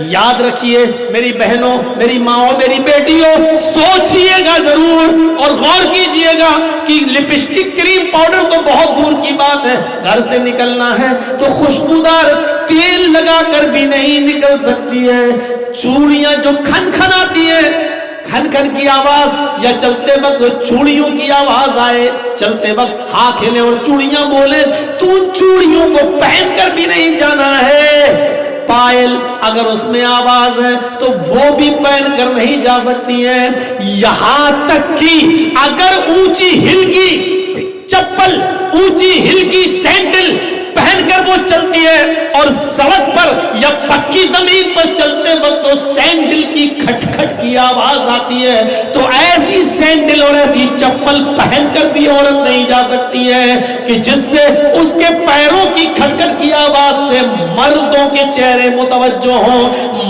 یاد رکھیے میری بہنوں، میری ماؤں، میری بیٹیوں، سوچئے گا ضرور اور غور کیجئے گا کہ لپسٹک، کریم، پاؤڈر تو بہت دور کی بات ہے، گھر سے نکلنا ہے تو خوشبودار تیل لگا کر بھی نہیں نکل سکتی ہے۔ چوڑیاں جو کھن کھن آتی ہیں، کھن کھن کی آواز، یا چلتے وقت چوڑیوں کی آواز آئے، چلتے وقت ہاتھ ہلے اور چوڑیاں بولے، تو ان چوڑیوں کو پہن کر بھی نہیں جانا ہے۔ پائل اگر اس میں آواز ہے تو وہ بھی پہن کر نہیں جا سکتی ہیں، یہاں تک کہ اگر اونچی ہل کی چپل، اونچی ہل کی سینڈل پہن کر وہ چلتی ہے اور سڑک پر یا پکی زمین پر چلتے وقت تو سینڈل کی کھٹ کھٹ کی آواز آتی ہے، تو ایسی سینڈل اور ایسی چپل پہن کر بھی عورت نہیں جا سکتی ہے کہ جس سے اس کے پیروں کی کھٹ کھٹ کی آواز سے مردوں کے چہرے متوجہ ہوں،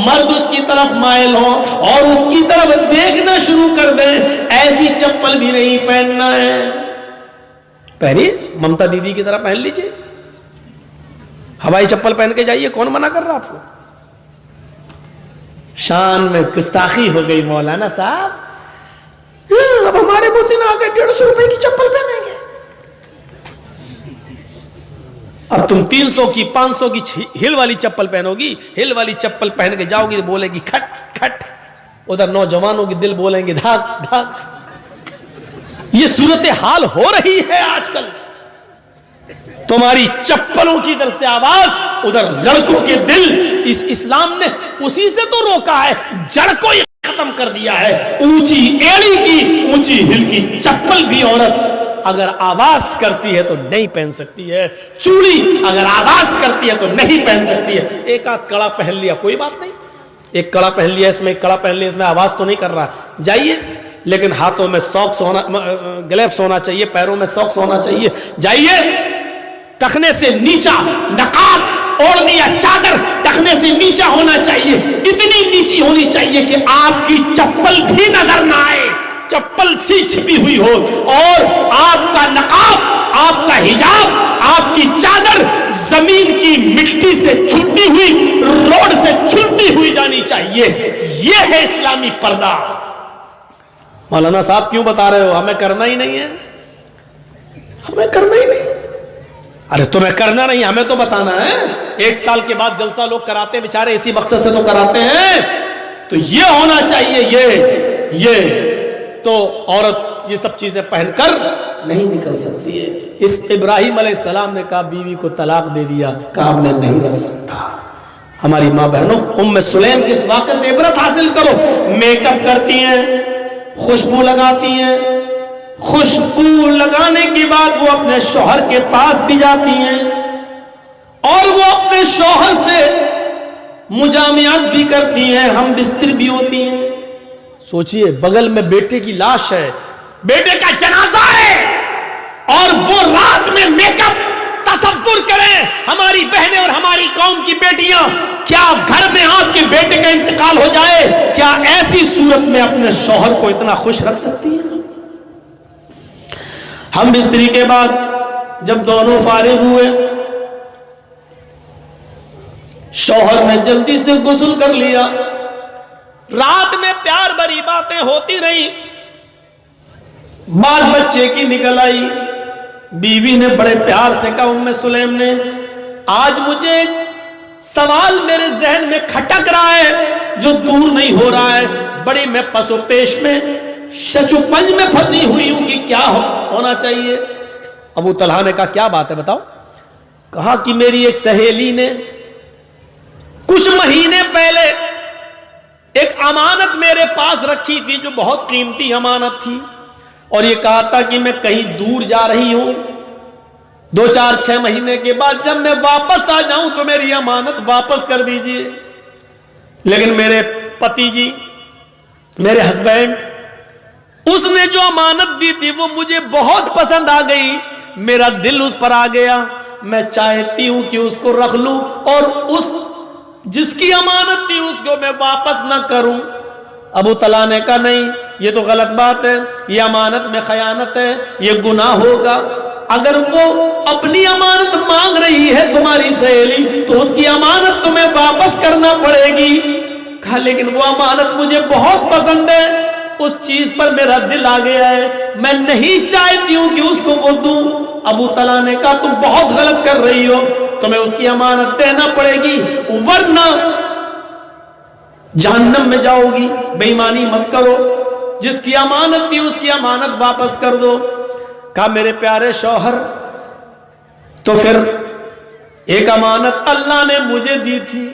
مرد اس کی طرف مائل ہوں اور اس کی طرف دیکھنا شروع کر دیں، ایسی چپل بھی نہیں پہننا ہے۔ پہنیے، ممتا دیدی کی طرح پہن لیجئے، ہوائی چپل پہن کے جائیے، کون منع کر رہا آپ کو؟ شان میں گستاخی ہو گئی مولانا صاحب، اب ہمارے بوتن آ گئے 150 روپے کی چپل پہنیں گے، اب تم 300 کی 500 کی ہل والی چپل پہنو گی، ہل والی چپل پہن کے جاؤ گی، بولے گی کھٹ کھٹ، ادھر نوجوانوں کی دل بولیں گے دھاک دھاک۔ یہ صورتحال ہو رہی ہے آج کل، تمہاری چپلوں کی طرف سے آواز، ادھر لڑکوں کے دل۔ اس اسلام نے اسی سے تو روکا ہے، جڑ کو ہی ختم کر دیا ہے۔ اونچی ایڑی کی، اونچی ہل کی چپل بھی عورت اگر آواز کرتی ہے تو نہیں پہن سکتی ہے، چوڑی اگر آواز کرتی ہے تو نہیں پہن سکتی ہے۔ ایک آدھ کڑا پہن لیا کوئی بات نہیں، ایک کڑا پہن لیا اس میں، ایک کڑا پہن لیا اس میں، آواز تو نہیں کر رہا، جائیے، لیکن ہاتھوں میں ساکس ہونا، گلیوز ہونا چاہیے، پیروں میں ساکس ہونا چاہیے، جائیے۔ ٹخنے سے نیچا نقاب اوڑھنی یا چادر ٹخنے سے نیچا ہونا چاہیے، اتنی نیچی ہونی چاہیے کہ آپ کی چپل بھی نظر نہ آئے، چپل سی چھپی ہوئی ہو، اور آپ کا نقاب، آپ کا حجاب، آپ کی چادر زمین کی مٹی سے چھلتی ہوئی، روڈ سے چھلتی ہوئی جانی چاہیے۔ یہ ہے اسلامی پردہ۔ مولانا صاحب کیوں بتا رہے ہو؟ ہمیں کرنا ہی نہیں ہے، ہمیں کرنا ہی نہیں۔ ارے تمہیں کرنا نہیں، ہمیں تو بتانا ہے۔ 1 سال کے بعد جلسہ لوگ کراتے ہیں بیچارے، اسی مقصد سے تو کراتے ہیں، تو یہ ہونا چاہیے۔ یہ تو عورت یہ سب چیزیں پہن کر نہیں نکل سکتی ہے۔ اس ابراہیم علیہ السلام نے کہا بیوی کو طلاق دے دیا، کہا میں نہیں رکھ سکتا۔ ہماری ماں بہنوں، ام سلیم کے اس واقعے سے عبرت حاصل کرو۔ میک اپ کرتی ہیں، خوشبو لگاتی ہیں، خوشبو لگانے کے بعد وہ اپنے شوہر کے پاس بھی جاتی ہیں اور وہ اپنے شوہر سے مجامعات بھی کرتی ہیں، ہم بستر بھی ہوتی ہیں۔ سوچئے بغل میں بیٹے کی لاش ہے، بیٹے کا جنازہ ہے، اور وہ رات میں میک اپ۔ تصور کریں ہماری بہنیں اور ہماری قوم کی بیٹیاں، کیا گھر میں آپ کے بیٹے کا انتقال ہو جائے، کیا ایسی صورت میں اپنے شوہر کو اتنا خوش رکھ سکتی ہیں؟ ہم بستری کے بعد جب دونوں فارغ ہوئے، شوہر نے جلدی سے غسل کر لیا، رات میں پیار بھری باتیں ہوتی رہی، بال بچے کی نکل آئی۔ بیوی نے بڑے پیار سے کہا، ام سلیم نے، آج مجھے ایک سوال میرے ذہن میں کھٹک رہا ہے جو دور نہیں ہو رہا ہے، بڑی میں پس و پیش میں، شچ و پنج میں پھنسی ہوئی ہوں کہ کیا ہونا چاہیے۔ ابو طلحہ نے کہا کیا بات ہے بتاؤ؟ کہا کہ میری ایک سہیلی نے کچھ مہینے پہلے ایک امانت میرے پاس رکھی تھی جو بہت قیمتی امانت تھی، اور یہ کہا تھا کہ میں کہیں دور جا رہی ہوں، 2 4 6 مہینے کے بعد جب میں واپس آ جاؤں تو میری امانت واپس کر دیجئے۔ لیکن میرے پتی جی، میرے ہسبینڈ، اس نے جو امانت دی تھی وہ مجھے بہت پسند آ گئی، میرا دل اس پر آ گیا، میں چاہتی ہوں کہ اس کو رکھ لوں اور اس جس کی امانت تھی اس کو میں واپس نہ کروں۔ ابو طلحہ نے کہا نہیں، یہ تو غلط بات ہے، یہ امانت میں خیانت ہے، یہ گناہ ہوگا۔ اگر وہ اپنی امانت مانگ رہی ہے تمہاری سہیلی تو اس کی امانت تمہیں واپس کرنا پڑے گی۔ کہا لیکن وہ امانت مجھے بہت پسند ہے، اس چیز پر میرا دل آ گیا ہے، میں نہیں چاہتی ہوں کہ اس کو وہ دوں۔ ابو طلحہ نے کہا تم بہت غلط کر رہی ہو، تمہیں اس کی امانت دینا پڑے گی ورنہ جہنم میں جاؤ گی، بے ایمانی مت کرو، جس کی امانت تھی اس کی امانت واپس کر دو۔ کہا میرے پیارے شوہر تو پھر ایک امانت اللہ نے مجھے دی تھی،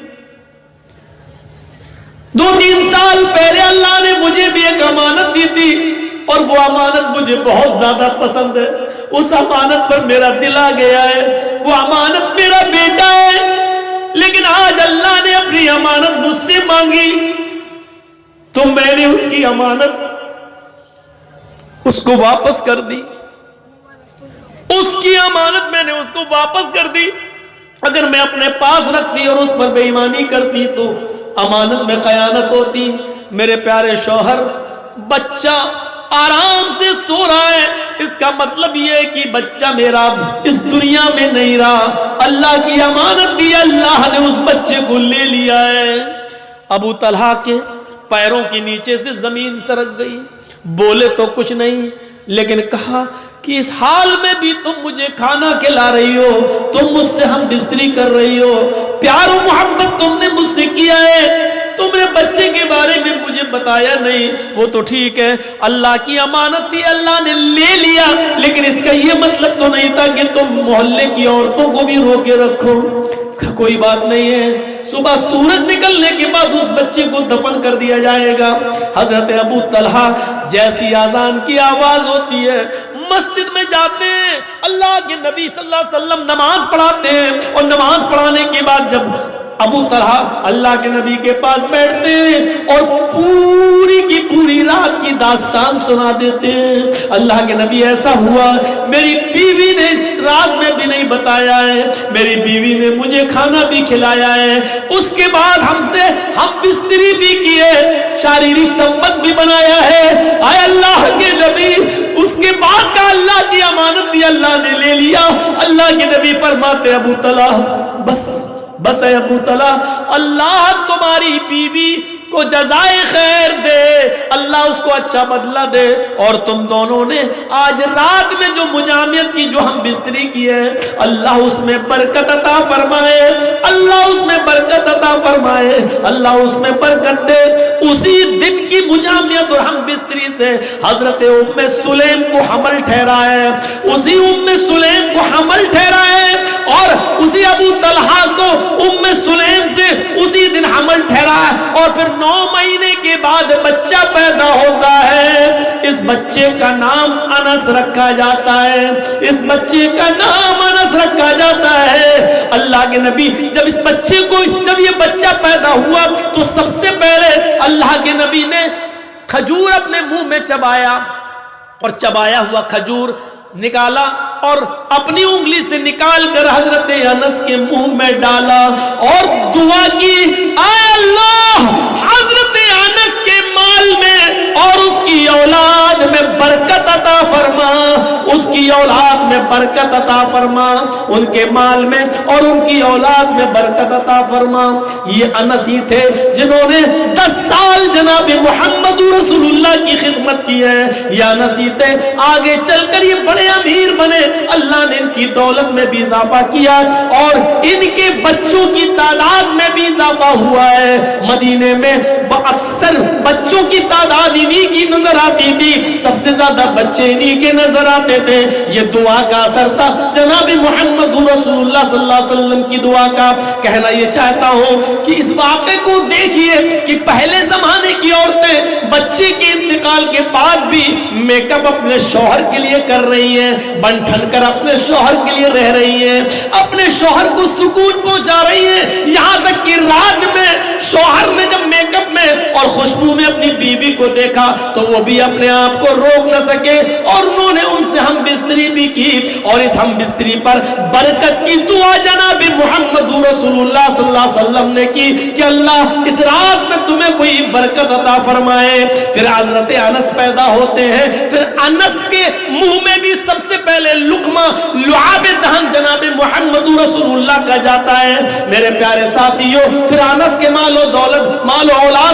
2-3 سال پہلے اللہ نے مجھے بھی ایک امانت دی تھی اور وہ امانت مجھے بہت زیادہ پسند ہے، اس امانت پر میرا دل آ گیا ہے، وہ امانت میرا بیٹا ہے، لیکن آج اللہ نے اپنی امانت مجھ سے مانگی تو میں نے اس کی امانت اس کو واپس کر دی، اس کی امانت میں نے اس کو واپس کر دی۔ اگر میں اپنے پاس رکھتی اور اس پر بے ایمانی کرتی تو امانت میں خیانت ہوتی۔ میرے پیارے شوہر بچہ آرام سے سو رہا ہے، اس کا مطلب یہ ہے کہ بچہ میرا اس دنیا میں نہیں رہا، اللہ کی امانت دی، اللہ نے اس بچے کو لے لیا ہے۔ ابو طلحہ کے پیروں کے نیچے سے زمین سرک گئی، بولے تو کچھ نہیں لیکن کہا کہ اس حال میں بھی تم مجھے کھانا کھلا رہی ہو، تم مجھ سے ہم بستری کر رہی ہو، پیار و محبت تم نے مجھ سے کیا ہے، تم نے بچے کے بارے میں مجھے بتایا نہیں۔ وہ تو ٹھیک ہے اللہ کی امانت تھی، اللہ نے لے لیا، لیکن اس کا یہ مطلب تو نہیں تھا کہ تم محلے کی عورتوں کو بھی روکے رکھو۔ کوئی بات نہیں ہے، صبح سورج نکلنے کے بعد اس بچے کو دفن کر دیا جائے گا۔ حضرت ابو طلحہ جیسی اذان کی آواز ہوتی ہے مسجد میں جاتے ہیں، اللہ کے نبی صلی اللہ علیہ وسلم نماز پڑھاتے ہیں اور نماز پڑھانے کے بعد جب ابو طلحہ اللہ کے نبی کے پاس بیٹھتے ہیں اور پوری کی پوری رات کی داستان سنا دیتے ہیں۔ اللہ کے نبی ایسا ہوا، میری بیوی نے رات میں بھی نہیں بتایا ہے، میری بیوی نے مجھے کھانا بھی کھلایا ہے، اس کے بعد ہم بستری بھی کیے، شاریرک سمبند بھی بنایا ہے، اے اللہ کے نبی اس کے بعد کا اللہ کی امانت بھی اللہ نے لے لیا۔ اللہ کے نبی فرماتے ابو طلحہ بس اے ابو طلحہ، اللہ تمہاری بیوی کو جزائے خیر دے، اللہ اس کو اچھا بدلہ دے، اور تم دونوں نے آج رات میں جو مجامعت کی، جو ہم بستری کی ہے، اللہ اس میں برکت عطا فرمائے، اللہ اس میں برکت عطا فرمائے، اللہ اس میں برکت دے۔ اسی دن کی مجامعت اور ہم بستری سے حضرت ام سلیم کو حمل ٹھہرا ہے، اسی ام سلیم کو حمل ٹھہرا ہے، اور اسی ابو طلحہ کو ام سلیم سے اسی دن حمل ٹھہرا ہے، اور پھر 9 مہینے کے بعد بچہ پیدا ہوتا ہے۔ اس بچے کا نام انس رکھا جاتا ہے، اس بچے کا نام انس رکھا جاتا ہے۔ اللہ کے نبی جب اس بچے کو، جب یہ بچہ پیدا ہوا تو سب سے پہلے اللہ کے نبی نے کھجور اپنے منہ میں چبایا، اور چبایا ہوا کھجور نکالا اور اپنی انگلی سے نکال کر حضرت انس کے منہ میں ڈالا اور دعا کی، اے اللہ حضرت انس کے مال میں اور اس کی اولاد میں برکت عطا فرما، اس کی اولاد میں برکت عطا فرما، ان کے مال میں اور ان کی اولاد میں برکت عطا فرما۔ یہ انس ہی تھے جنہوں نے 10 سال جناب محمد رسول اللہ کی خدمت کی ہے، یہ انس ہی تھے، آگے چل کر یہ بڑے امیر بنے، اللہ نے ان کی دولت میں بھی اضافہ کیا اور ان کے بچوں کی تعداد میں بھی اضافہ ہوا ہے۔ مدینے میں اکثر بچوں کی تعداد انہی کی نظر آتی تھی، سب سے زیادہ بچے انہی کے نظر آتے تھے۔ یہ دعا کا اثر تھا جناب محمد رسول اللہ صلی اللہ علیہ وسلم کی دعا کا۔ کہنا یہ چاہتا ہوں کہ اس واقعے کو دیکھیے کہ پہلے زمانے کی عورتیں بچے کے انتقال کے بعد بھی میک اپ اپنے شوہر کے لیے کر رہی ہیں، بن ٹھن کر اپنے شوہر کے لیے رہ رہی ہیں، اپنے شوہر کو سکون پہنچا رہی ہیں، یہاں تک کہ رات میں شوہر نے جب میک اپ میں اور خوشبو میں اپنی بیوی کو دیکھا تو وہ بھی اپنے آپ کو روک نہ سکے اور انہوں نے ان سے ہم بستری بھی کی، اور اس ہم بستری پر برکت کی دعا جناب محمد رسول اللہ صلی اللہ علیہ وسلم نے کی کہ اللہ اس رات میں تمہیں کوئی برکت عطا فرمائے۔ پھر حضرت انس پیدا ہوتے ہیں، پھر انس کے منہ میں بھی سب سے پہلے لقمہ لعاب دہن جناب محمد رسول اللہ کا جاتا ہے۔ میرے پیارے ساتھیوں، پھر انس کے مال و دولت، مال و اولاد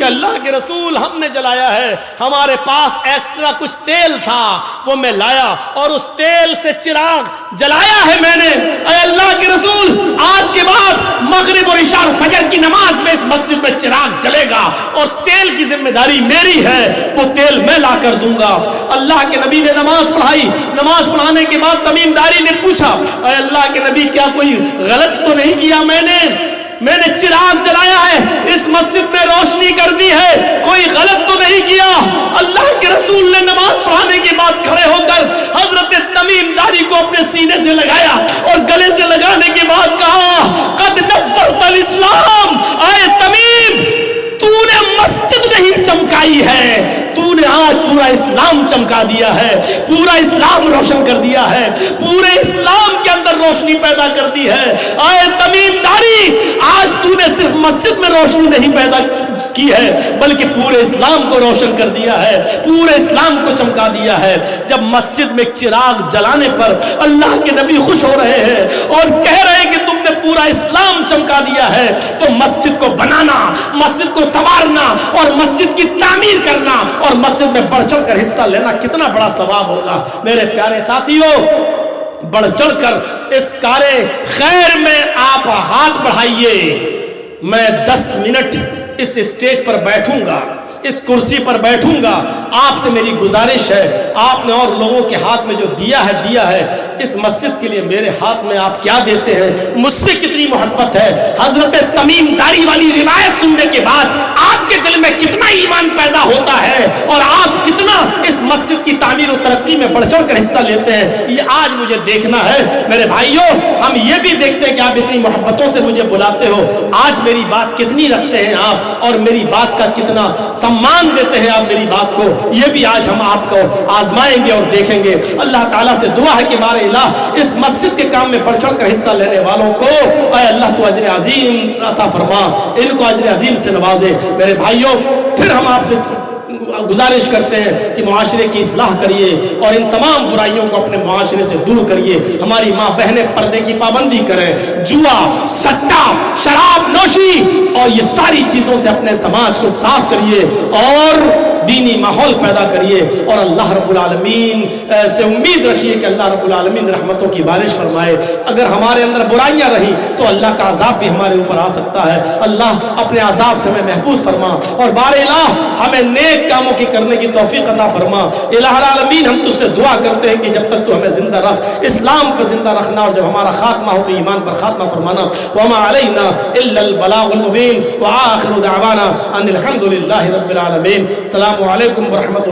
کہ اللہ کے رسول ہم نے جلایا ہے، ہمارے پاس ایکسٹرا کچھ تیل تھا وہ میں لایا اور اس تیل سے چراغ جلایا ہے میں نے۔ اے اللہ کے رسول آج کے بعد مغرب اور عشاء اور فجر کی نماز میں اس مسجد میں چراغ جلے گا اور تیل کی ذمہ داری میری ہے، وہ تیل میں لا کر دوں گا۔ اللہ کے نبی نے نماز پڑھائی، نماز پڑھانے کے بعد تمیم داری نے پوچھا اے اللہ کے نبی کیا کوئی غلط تو نہیں کیا میں نے چراغ جلایا ہے، اس مسجد میں روشنی کر دی ہے، کوئی غلط تو نہیں کیا؟ اللہ کے رسول نے نماز پڑھانے کے بعد کھڑے ہو کر حضرت تمیم داری کو اپنے سینے سے لگایا اور گلے سے لگانے کے بعد کہا قد نورت الاسلام، اے تمیم تو نے مسجد نہیں چمکائی ہے، تو نے آج پورا اسلام چمکا دیا ہے، پورا اسلام روشن کر دیا ہے، پورے اسلام کے اندر روشنی پیدا کر دی ہے۔ اے تمیم داری آج تو نے صرف مسجد میں روشنی نہیں پیدا کی ہے بلکہ پورے اسلام کو روشن کر دیا ہے، پورے اسلام کو چمکا دیا ہے۔ جب مسجد میں چراغ جلانے پر اللہ کے نبی خوش ہو رہے ہیں اور کہہ رہے ہیں کہ تم نے پورا اسلام چمکا دیا ہے، تو مسجد کو بنانا، مسجد کو سنوارنا اور مسجد کی تعمیر کرنا اور مسجد میں بڑھ چڑھ کر حصہ لینا کتنا بڑا ثواب ہوگا۔ میرے پیارے ساتھیوں، بڑھ چڑھ کر اس کار خیر میں آپ ہاتھ بڑھائیے۔ میں 10 منٹ اس اسٹیج پر بیٹھوں گا، اس کرسی پر بیٹھوں گا، آپ سے میری گزارش ہے، آپ نے اور لوگوں کے ہاتھ میں جو دیا ہے، اس مسجد کے لیے میرے ہاتھ میں آپ کیا دیتے ہیں؟ مجھ سے کتنی محبت ہے؟ حضرت تمیم داری والی روایت سننے کے بعد آپ کے دل میں کتنا ایمان پیدا ہوتا ہے اور آپ کتنا اس مسجد کی تعمیر و ترقی میں بڑھ چڑھ کر حصہ لیتے ہیں، یہ آج مجھے دیکھنا ہے۔ میرے بھائیوں، ہم یہ بھی دیکھتے ہیں کہ آپ اتنی محبتوں سے مجھے بلاتے ہو، آج میری بات کتنی رکھتے ہیں آپ اور میری بات کا کتنا سمان دیتے ہیں آپ میری بات کو، یہ بھی آج ہم آپ کو آزمائیں گے اور دیکھیں گے۔ اللہ تعالیٰ سے دعا ہے کہ بارے الہ اس مسجد کے کام میں بڑھ چڑھ کر حصہ لینے والوں کو اے اللہ تو اجر عظیم عطا فرما، ان کو اجر عظیم سے نوازے۔ میرے بھائیوں، پھر ہم آپ سے گزارش کرتے ہیں کہ معاشرے کی اصلاح کریے اور ان تمام برائیوں کو اپنے معاشرے سے دور کریے۔ ہماری ماں بہنیں پردے کی پابندی کریں، جوا، سٹا، شراب نوشی اور یہ ساری چیزوں سے اپنے سماج کو صاف کریے اور دینی ماحول پیدا کریے، اور اللہ رب العالمین سے امید رکھیے کہ اللہ رب العالمین رحمتوں کی بارش فرمائے۔ اگر ہمارے اندر برائیاں رہیں تو اللہ کا عذاب بھی ہمارے اوپر آ سکتا ہے، اللہ اپنے عذاب سے ہمیں محفوظ فرما، اور بار الہ ہمیں نیک کاموں کی کرنے کی توفیق عطا فرما۔ الہ العالمین، ہم تجھ سے دعا کرتے ہیں کہ جب تک تو ہمیں زندہ رکھ، اسلام پر زندہ رکھنا، اور جب ہمارا خاتمہ ہو تو ایمان پر خاتمہ فرمانا۔ وما علینا الا البلاغ المبین، وآخر دعوانا ان الحمد للہ رب العالمین۔ السلام علیکم ورحمۃ اللہ۔